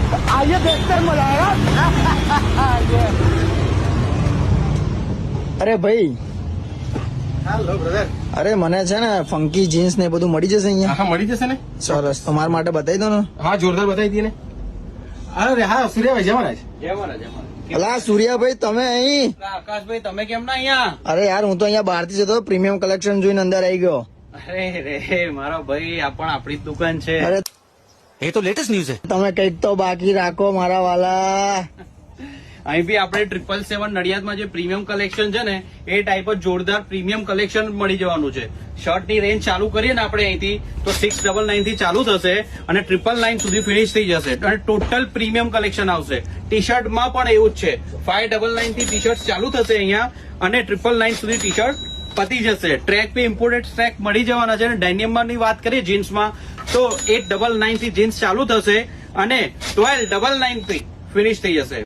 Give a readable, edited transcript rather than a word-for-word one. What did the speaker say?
आइए देखते हैं मजा आएगा। અરે ભાઈ, હેલો બ્રધર. અરે મને છે ને ફંકી જીન્સ ને એ બધું મળી જશે અહીંયા? હા મળી જશે ને. સરસ, તો મારા માટે બતાવી દો ને. હા જોરદાર બતાવી દઈએ ને. અરે હા સૂર્યાભાઈ જય મહારાજ. જય મહારાજ, જય મહારાજ. અલા સૂર્યાભાઈ, તમે અહીં? આકાશભાઈ તમે કેમ ના અહીંયા? અરે યાર, હું તો અહીંયા બહારથી જતો પ્રીમિયમ કલેક્શન જોઈને અંદર આવી ગયો. અરે રે મારો ભાઈ, આ પણ આપણી જ દુકાન છે. અરે ये तो लेटेस्ट न्यूज है। તમે કઈક તો બાકી રાખો મારા વાલા. અહીં બી આપણે 777 નડિયાદમાં જે પ્રીમિયમ કલેક્શન છે ને એ ટાઈપ જ જોરદાર પ્રીમિયમ કલેક્શન મળી જવાનું છે. શર્ટની રેન્જ ચાલુ કરીએ ને આપણે અહીંથી તો 699 થી ચાલુ થશે અને 999 સુધી ફિનિશ થઈ જશે અને ટોટલ પ્રીમિયમ કલેક્શન આવશે. ટી શર્ટમાં પણ એવું જ છે. 599 થી ટી શર્ટ ચાલુ થશે અહીંયા અને 999 સુધી ટી શર્ટ પતી જશે. ટ્રેક બી ઇમ્પોર્ટેડ ટ્રેક મળી જવાના છે અને ડેનિયમમાં ની વાત કરીએ જીન્સમાં તો 899 થી જીન્સ ચાલુ થશે અને 1299 થી ફિનિશ થઈ જશે.